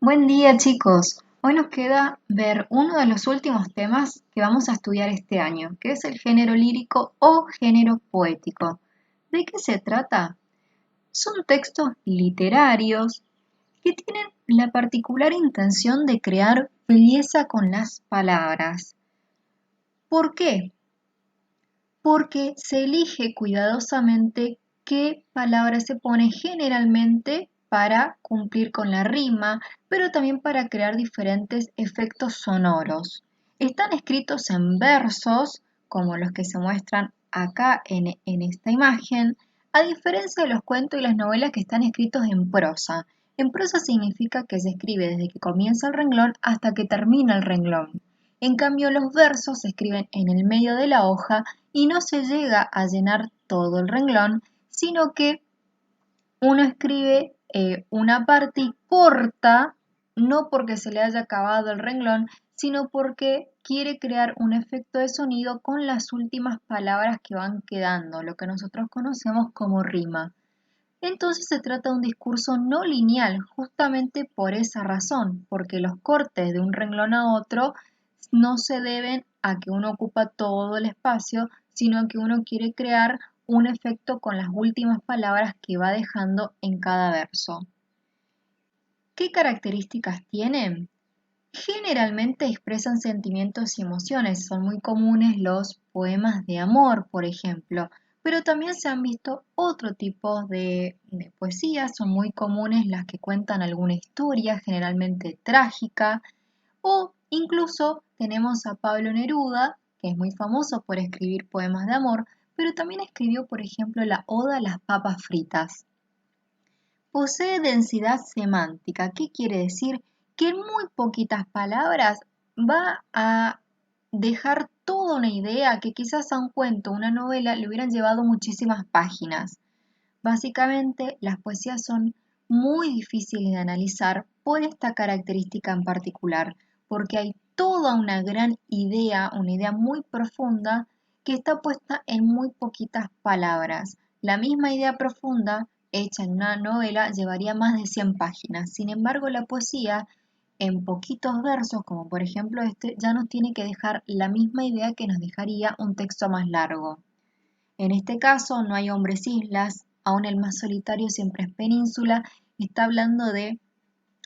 Buen día, chicos. Hoy nos queda ver uno de los últimos temas que vamos a estudiar este año, que es el género lírico o género poético. ¿De qué se trata? Son textos literarios que tienen la particular intención de crear belleza con las palabras. ¿Por qué? Porque se elige cuidadosamente qué palabra se pone generalmente para cumplir con la rima, pero también para crear diferentes efectos sonoros. Están escritos en versos, como los que se muestran acá en esta imagen, a diferencia de los cuentos y las novelas que están escritos en prosa. En prosa significa que se escribe desde que comienza el renglón hasta que termina el renglón. En cambio, los versos se escriben en el medio de la hoja y no se llega a llenar todo el renglón, sino que uno escribe una parte y corta, no porque se le haya acabado el renglón, sino porque quiere crear un efecto de sonido con las últimas palabras que van quedando, lo que nosotros conocemos como rima. Entonces se trata de un discurso no lineal, justamente por esa razón, porque los cortes de un renglón a otro no se deben a que uno ocupa todo el espacio, sino que uno quiere crear un efecto con las últimas palabras que va dejando en cada verso. ¿Qué características tienen? Generalmente expresan sentimientos y emociones. Son muy comunes los poemas de amor, por ejemplo, pero también se han visto otro tipo de poesías. Son muy comunes las que cuentan alguna historia, generalmente trágica, o incluso tenemos a Pablo Neruda, que es muy famoso por escribir poemas de amor, pero también escribió, por ejemplo, la Oda a las papas fritas. Posee densidad semántica. ¿Qué quiere decir? Que en muy poquitas palabras va a dejar toda una idea que quizás a un cuento, una novela, le hubieran llevado muchísimas páginas. Básicamente, las poesías son muy difíciles de analizar por esta característica en particular, porque hay toda una idea muy profunda que está puesta en muy poquitas palabras. La misma idea profunda hecha en una novela llevaría más de 100 páginas. Sin embargo, la poesía en poquitos versos, como por ejemplo este, ya nos tiene que dejar la misma idea que nos dejaría un texto más largo. En este caso no hay hombres islas, aún el más solitario siempre es península, está hablando de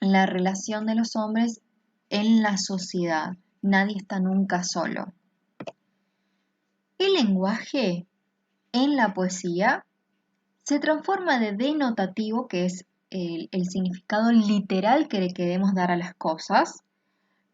la relación de los hombres en la sociedad. Nadie está nunca solo. El lenguaje en la poesía se transforma de denotativo, que es el significado literal que le queremos dar a las cosas,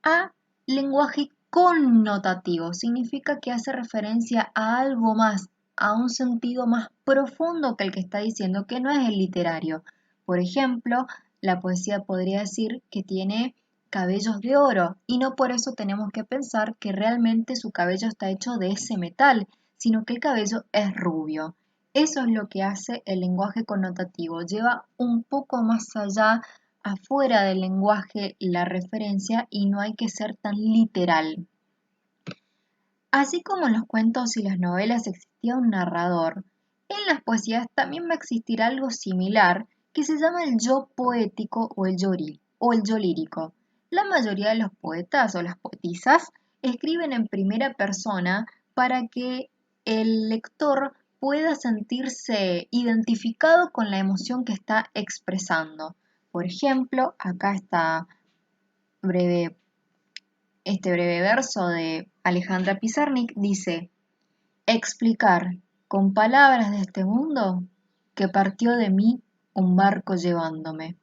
a lenguaje connotativo. Significa que hace referencia a algo más, a un sentido más profundo que el que está diciendo, que no es el literario. Por ejemplo, la poesía podría decir que tiene cabellos de oro y no por eso tenemos que pensar que realmente su cabello está hecho de ese metal, sino que el cabello es rubio. Eso es lo que hace el lenguaje connotativo, lleva un poco más allá afuera del lenguaje la referencia y no hay que ser tan literal. Así como en los cuentos y las novelas existía un narrador, en las poesías también va a existir algo similar que se llama el yo poético o el yo lírico. La mayoría de los poetas o las poetisas escriben en primera persona para que el lector pueda sentirse identificado con la emoción que está expresando. Por ejemplo, acá está breve, este breve verso de Alejandra Pizarnik dice: explicar con palabras de este mundo que partió de mí un barco llevándome.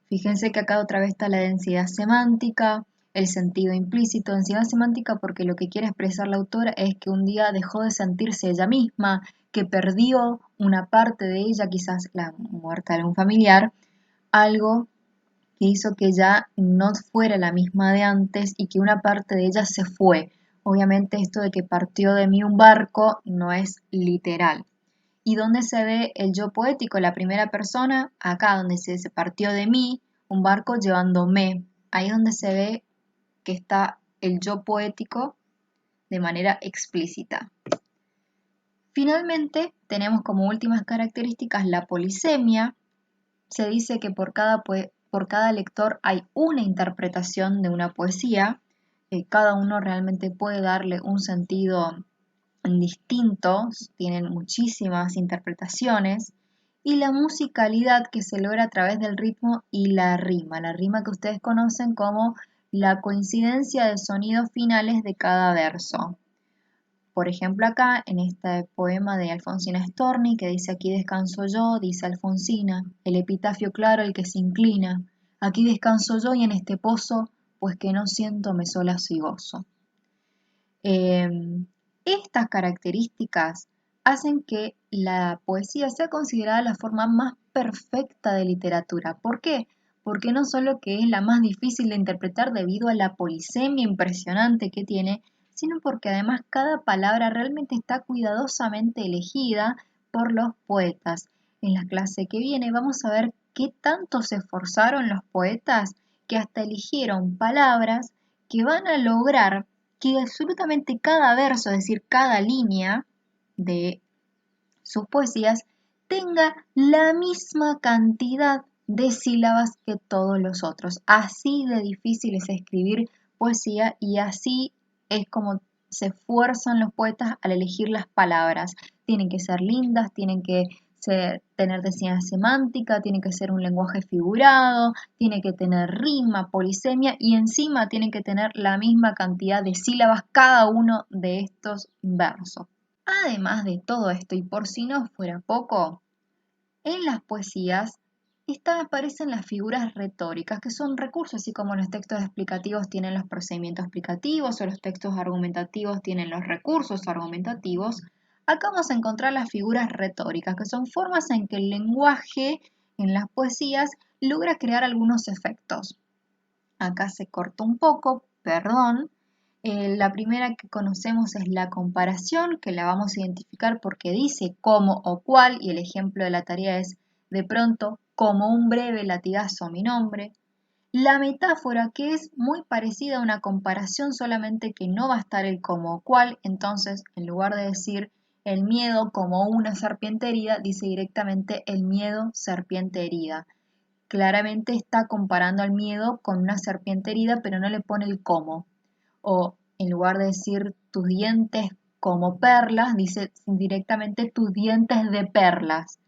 Fíjense que acá otra vez está la densidad semántica, el sentido implícito, densidad semántica porque lo que quiere expresar la autora es que un día dejó de sentirse ella misma, que perdió una parte de ella, quizás la muerte de algún familiar, algo que hizo que ya no fuera la misma de antes y que una parte de ella se fue. Obviamente esto de que partió de mí un barco no es literal. ¿Y dónde se ve el yo poético? La primera persona, acá donde se partió de mí un barco llevándome. Ahí es donde se ve que está el yo poético de manera explícita. Finalmente, tenemos como últimas características la polisemia. Se dice que por cada por cada lector hay una interpretación de una poesía. Cada uno realmente puede darle un sentido distinto, tienen muchísimas interpretaciones. Y la musicalidad que se logra a través del ritmo y la rima que ustedes conocen como la coincidencia de sonidos finales de cada verso. Por ejemplo, acá en este poema de Alfonsina Storni, que dice aquí descanso yo, dice Alfonsina, el epitafio claro el que se inclina, aquí descanso yo y en este pozo, pues que no siento me solas y gozo. Estas características hacen que la poesía sea considerada la forma más perfecta de literatura. ¿Por qué? Porque no solo que es la más difícil de interpretar debido a la polisemia impresionante que tiene, sino porque además cada palabra realmente está cuidadosamente elegida por los poetas. En la clase que viene vamos a ver qué tanto se esforzaron los poetas que hasta eligieron palabras que van a lograr que absolutamente cada verso, es decir, cada línea de sus poesías, tenga la misma cantidad de sílabas que todos los otros. Así de difícil es escribir poesía y así es como se esfuerzan los poetas al elegir las palabras. Tienen que ser lindas, tienen que tener densidad semántica, tiene que ser un lenguaje figurado, tiene que tener rima, polisemia y encima tienen que tener la misma cantidad de sílabas cada uno de estos versos. Además de todo esto, y por si no fuera poco, en las poesías aparecen las figuras retóricas, que son recursos, así como los textos explicativos tienen los procedimientos explicativos o los textos argumentativos tienen los recursos argumentativos. Acá vamos a encontrar las figuras retóricas, que son formas en que el lenguaje en las poesías logra crear algunos efectos. Acá se cortó un poco, perdón. La primera que conocemos es la comparación, que la vamos a identificar porque dice cómo o cuál, y el ejemplo de la tarea es de pronto como un breve latigazo a mi nombre. La metáfora, que es muy parecida a una comparación, solamente que no va a estar el como o cuál, entonces en lugar de decir el miedo como una serpiente herida, dice directamente el miedo serpiente herida. Claramente está comparando al miedo con una serpiente herida, pero no le pone el cómo. O en lugar de decir tus dientes como perlas, dice directamente tus dientes de perlas.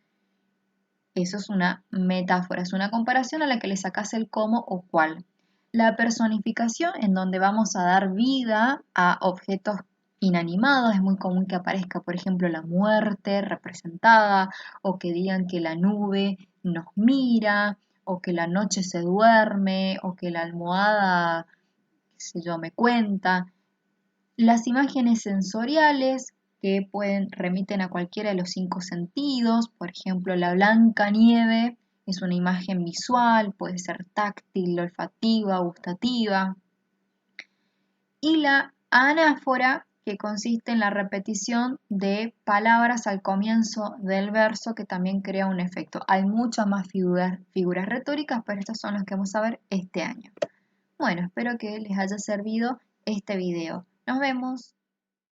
Eso es una metáfora, es una comparación a la que le sacas el cómo o cuál. La personificación, en donde vamos a dar vida a objetos inanimados, es muy común que aparezca, por ejemplo, la muerte representada, o que digan que la nube nos mira, o que la noche se duerme, o que la almohada, qué sé yo, me cuenta. Las imágenes sensoriales que remiten a cualquiera de los 5 sentidos, por ejemplo, la blanca nieve es una imagen visual, puede ser táctil, olfativa, gustativa. Y la anáfora, que consiste en la repetición de palabras al comienzo del verso, que también crea un efecto. Hay muchas más figuras retóricas, pero estas son las que vamos a ver este año. Bueno, espero que les haya servido este video. Nos vemos.